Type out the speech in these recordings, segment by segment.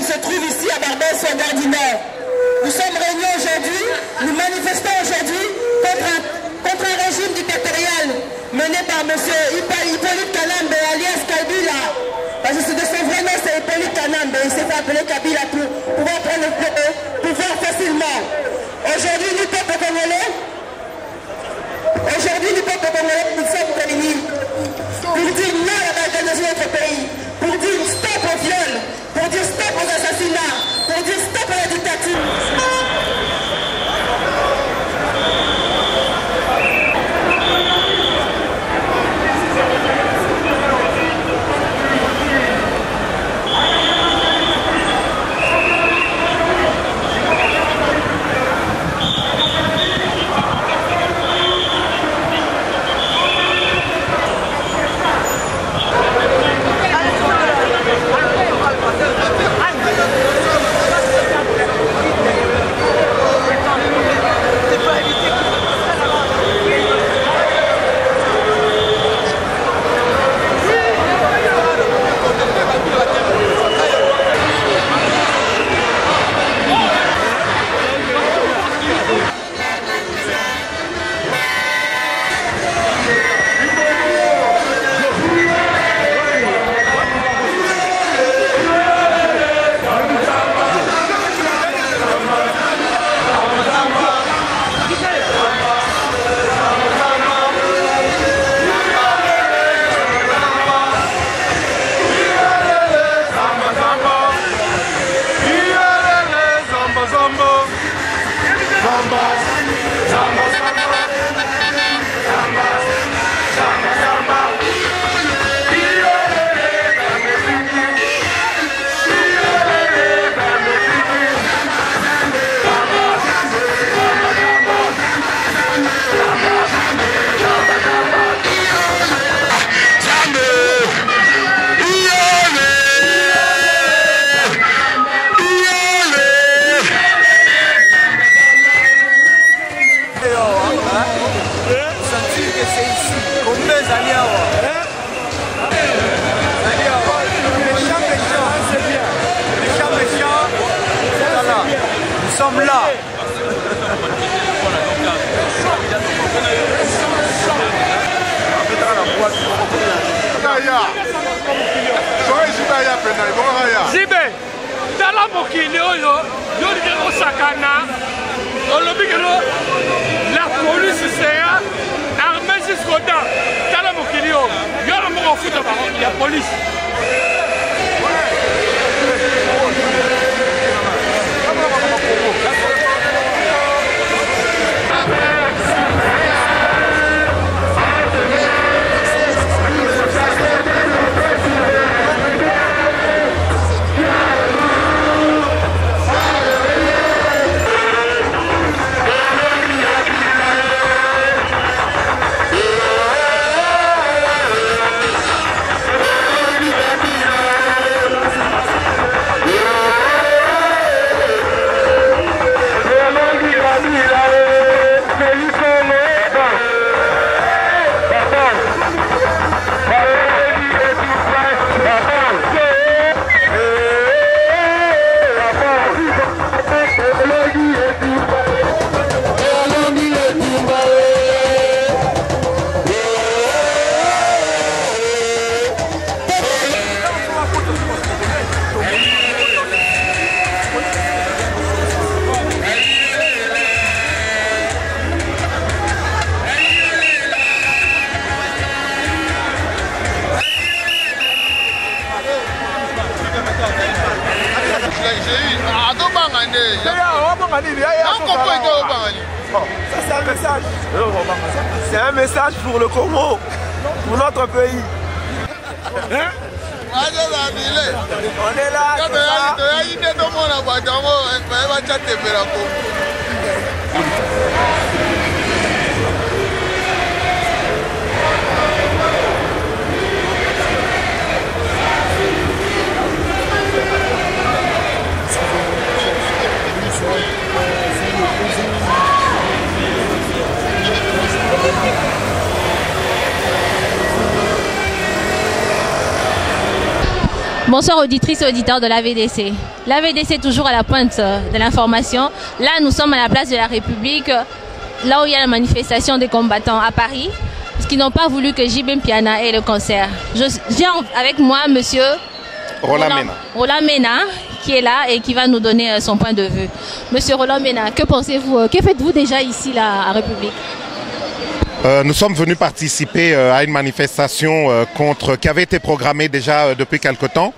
qui se trouve ici à Barbès ou à Gardiner. Nous sommes réunis aujourd'hui, nous manifestons aujourd'hui contre un régime dictatorial mené par M. Hippolyte Kanambe alias Kabila. Parce que de son vrai nom c'est Hippolyte Kanambe, il s'est fait appeler Kabila pour pouvoir prendre le pouvoir facilement. Aujourd'hui, nous, peuple congolais, nous sommes réunis pour dire non à la balkanisation de notre pays, pour dire stop au viol, pour dire stop aux assassinats, pour dire stop à la dictature. Nous sommes là. Zibe, tala mokili oyo, yo dikelo sakana, olobikelo, la police sera armée jusqu'au dents. Tala mokili oyo, yo la moko futa la police. C'est un message pour le Congo, pour notre pays. Hein? On est là. Bonsoir auditrices et auditeurs de l'AVDC. L'AVDC toujours à la pointe de l'information. Là, nous sommes à la place de la République, là où il y a la manifestation des combattants à Paris, parce qu'ils n'ont pas voulu que JB Mpiana ait le concert. J'ai avec moi monsieur Roland Mena, qui est là et qui va nous donner son point de vue. Monsieur Roland Mena, que pensez-vous, que faites-vous déjà ici là, à République? Nous sommes venus participer à une manifestation qui avait été programmée déjà depuis quelque temps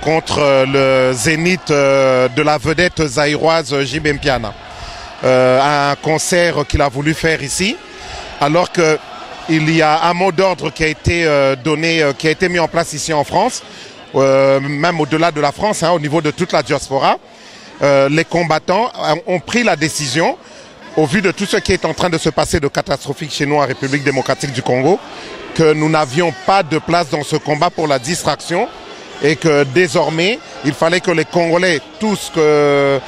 contre le zénith de la vedette zaïroise JB Mpiana. Un concert qu'il a voulu faire ici, alors qu'il y a un mot d'ordre qui a été donné, qui a été mis en place ici en France, même au-delà de la France, au niveau de toute la diaspora. Les combattants ont pris la décision, au vu de tout ce qui est en train de se passer de catastrophique chez nous en République démocratique du Congo, que nous n'avions pas de place dans ce combat pour la distraction et que désormais, il fallait que les Congolais, tous, que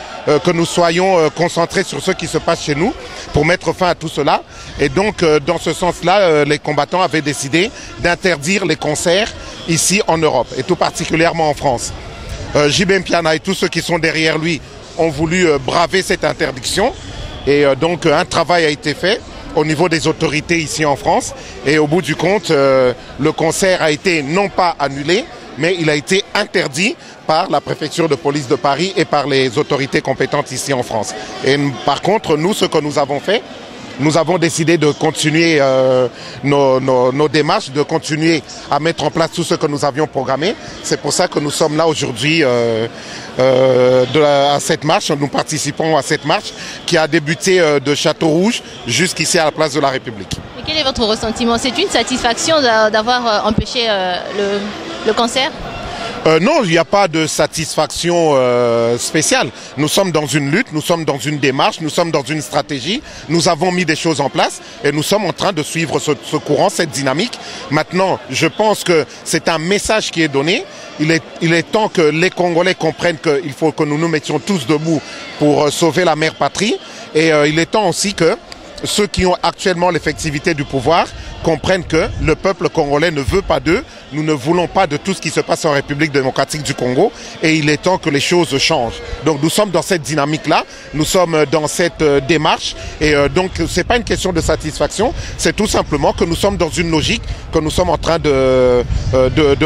nous soyons concentrés sur ce qui se passe chez nous pour mettre fin à tout cela. Et donc, dans ce sens-là, les combattants avaient décidé d'interdire les concerts ici en Europe, et tout particulièrement en France. JB Mpiana et tous ceux qui sont derrière lui ont voulu braver cette interdiction. Et donc un travail a été fait au niveau des autorités ici en France. Et au bout du compte, le concert a été non pas annulé, mais il a été interdit par la préfecture de police de Paris et par les autorités compétentes ici en France. Et par contre, nous, ce que nous avons fait, nous avons décidé de continuer nos démarches, de continuer à mettre en place tout ce que nous avions programmé. C'est pour ça que nous sommes là aujourd'hui à cette marche. Nous participons à cette marche qui a débuté de Château-Rouge jusqu'ici à la place de la République. Et quel est votre ressentiment? C'est une satisfaction d'avoir empêché le concert? Non, il n'y a pas de satisfaction spéciale. Nous sommes dans une lutte, nous sommes dans une démarche, nous sommes dans une stratégie. Nous avons mis des choses en place et nous sommes en train de suivre ce courant, cette dynamique. Maintenant, je pense que c'est un message qui est donné. Il est temps que les Congolais comprennent qu'il faut que nous nous mettions tous debout pour sauver la mère patrie. Et il est temps aussi que ceux qui ont actuellement l'effectivité du pouvoir comprennent que le peuple congolais ne veut pas d'eux. Nous ne voulons pas de tout ce qui se passe en République démocratique du Congo et il est temps que les choses changent. Donc nous sommes dans cette dynamique-là, nous sommes dans cette démarche et donc c'est pas une question de satisfaction, c'est tout simplement que nous sommes dans une logique que nous sommes en train de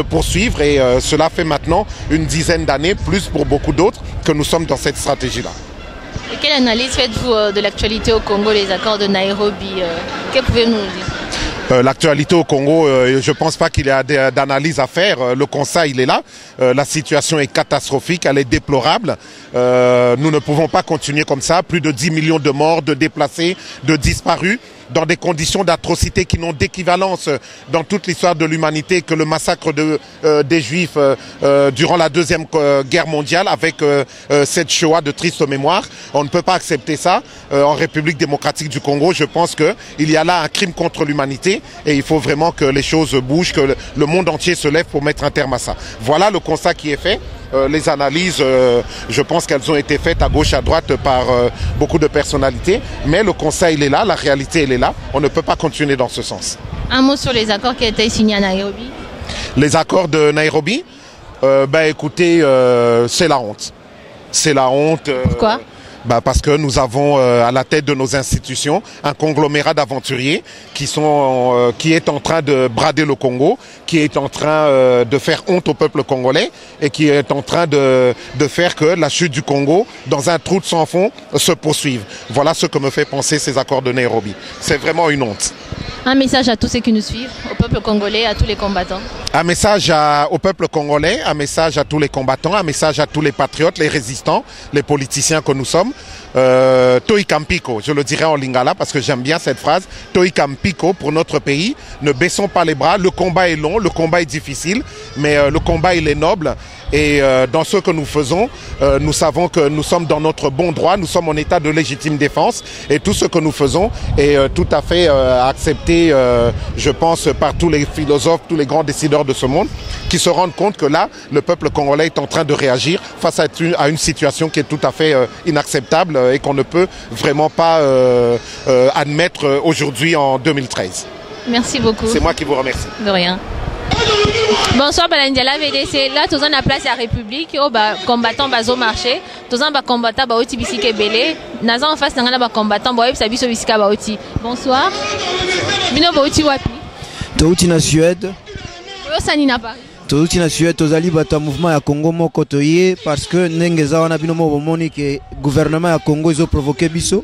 poursuivre et cela fait maintenant une dizaine d'années, plus pour beaucoup d'autres, que nous sommes dans cette stratégie-là. Et quelle analyse faites-vous de l'actualité au Congo, les accords de Nairobi? Que pouvez-vous nous dire? L'actualité au Congo, je ne pense pas qu'il y a d'analyse à faire. Le constat, il est là. La situation est catastrophique, elle est déplorable. Nous ne pouvons pas continuer comme ça. Plus de 10 millions de morts, de déplacés, de disparus, dans des conditions d'atrocité qui n'ont d'équivalence dans toute l'histoire de l'humanité que le massacre des Juifs durant la Deuxième Guerre mondiale avec cette Shoah de triste mémoire. On ne peut pas accepter ça. En République démocratique du Congo, je pense qu'il y a là un crime contre l'humanité et il faut vraiment que les choses bougent, que le monde entier se lève pour mettre un terme à ça. Voilà le constat qui est fait. Les analyses, je pense qu'elles ont été faites à gauche, à droite par beaucoup de personnalités, mais le constat, il est là, la réalité, elle est là. On ne peut pas continuer dans ce sens. Un mot sur les accords qui ont été signés à Nairobi. Les accords de Nairobi, écoutez, c'est la honte. C'est la honte. Pourquoi ? Parce que nous avons à la tête de nos institutions un conglomérat d'aventuriers qui est en train de brader le Congo, qui est en train de faire honte au peuple congolais et qui est en train de faire que la chute du Congo, dans un trou de sans fond, se poursuive. Voilà ce que me fait penser ces accords de Nairobi. C'est vraiment une honte. Un message à tous ceux qui nous suivent, au peuple congolais, à tous les combattants. Un message au peuple congolais, un message à tous les combattants, un message à tous les patriotes, les résistants, les politiciens que nous sommes. Toi Kampiko, je le dirai en lingala parce que j'aime bien cette phrase. Toi Kampiko pour notre pays. Ne baissons pas les bras. Le combat est long, le combat est difficile, mais le combat il est noble. Et dans ce que nous faisons, nous savons que nous sommes dans notre bon droit, nous sommes en état de légitime défense et tout ce que nous faisons est tout à fait accepté, je pense, par tous les philosophes, tous les grands décideurs de ce monde qui se rendent compte que là, le peuple congolais est en train de réagir face à une situation qui est tout à fait inacceptable et qu'on ne peut vraiment pas admettre aujourd'hui en 2013. Merci beaucoup. C'est moi qui vous remercie. De rien. Bonsoir Balandia, la VDC. Là, tous on a place à la République. Oh, bah, combattant bazo marché. Tous on va combattre bah oti bisike belé. Naza en face n'anga ba combattant bah ça biso bisika ba oti. Bonsoir. Bino ba oti wapi? Touti na Suède. Oyo sani na Paris. Touti na Suède tozali bata mouvement ya Congo moko toye parce que ndenge wana bino mo bomoni ke gouvernement ya Congo ils ont provoqué biso.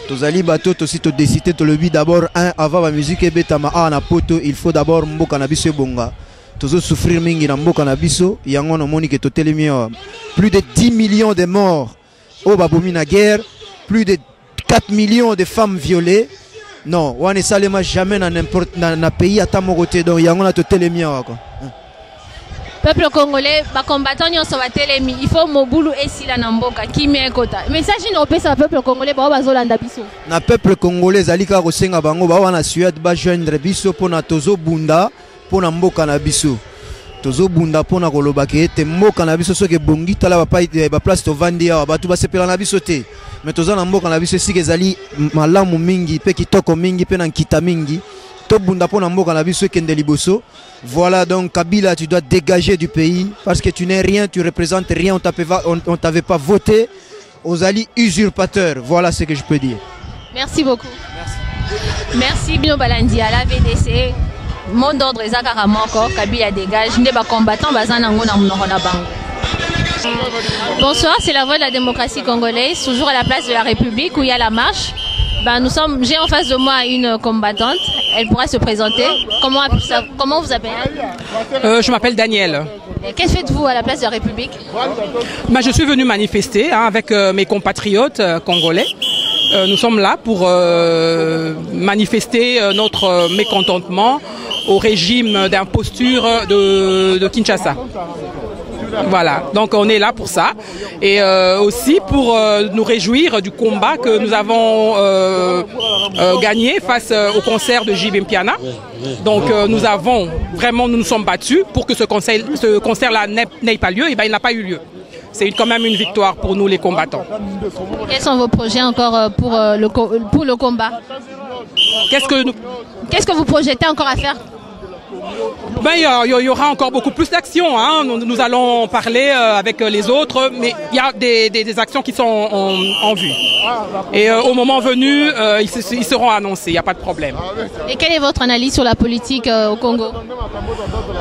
Tozali bato tosi to décider to lebi d'abord un avant la musique et betama na poto il faut d'abord mboka na biso bonga. Tozo souffrir mingi na mboka na biso yango no moni ke to telemi plus de 10 millions de morts au babomi na guerre, plus de 4 millions de femmes violées. Non, wane salema jamais na n'importe na pays ata mokote donc yango na to telemi quoi. Peuple congolais, ba combattant nyonso ba telemi, il faut mobulu esila na mboka kimi ekota. Message no pesa peuple congolais ba bazolanda biso. Na peuple congolais alika ko senga bango ba wana Suède ba joindre biso pona tozo bunda pona mboka na biso. Tozo bunda pona koloba ke ete mboka na biso soki bongi tala ba place to vandi ya ba tu ba sepela na biso te. Mais tozo na mboka na biso sike ezali malamu mingi pe kitoko mingi pe na nkita mingi. To bunda pona mboka na biso kende liboso. Voilà donc Kabila, tu dois dégager du pays parce que tu n'es rien, tu représentes rien, on t'avait pas voté aux alliés usurpateurs. Voilà ce que je peux dire. Merci beaucoup. Merci Bino Balandia, la VDC. Mon ordre est à Moko, Kabila dégage, n'est pas combattant, Bonsoir, c'est la voix de la démocratie congolaise, toujours à la place de la République où il y a la marche. Ben, j'ai en face de moi une combattante, elle pourra se présenter. Comment vous appelez? Je m'appelle Daniel. Qu'est-ce que faites-vous à la place de la République? Ben, je suis venu manifester avec mes compatriotes congolais. Nous sommes là pour manifester notre mécontentement au régime d'imposture de Kinshasa. Voilà, donc on est là pour ça et aussi pour nous réjouir du combat que nous avons gagné face au concert de JB Mpiana. Donc nous nous sommes battus pour que ce concert-là n'ait pas lieu, et ben il n'a pas eu lieu. C'est quand même une victoire pour nous les combattants. Quels sont vos projets encore pour le combat? Qu'est-ce que vous projetez encore à faire? Ben, il y aura encore beaucoup plus d'actions. Hein. Nous allons parler avec les autres, mais il y a des actions qui sont en vue. Et au moment venu, ils seront annoncés, il n'y a pas de problème. Et quelle est votre analyse sur la politique au Congo?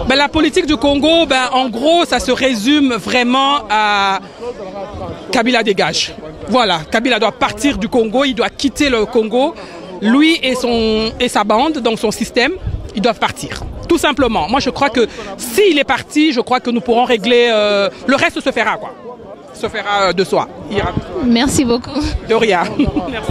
Ben, la politique du Congo, ben, en gros, ça se résume vraiment à Kabila dégage. Voilà, Kabila doit partir du Congo, il doit quitter le Congo. Lui et sa bande, donc son système, ils doivent partir. Tout simplement. Moi, je crois que s'il est parti, je crois que nous pourrons régler... le reste se fera, quoi. Se fera de soi. Merci beaucoup. De rien. Merci.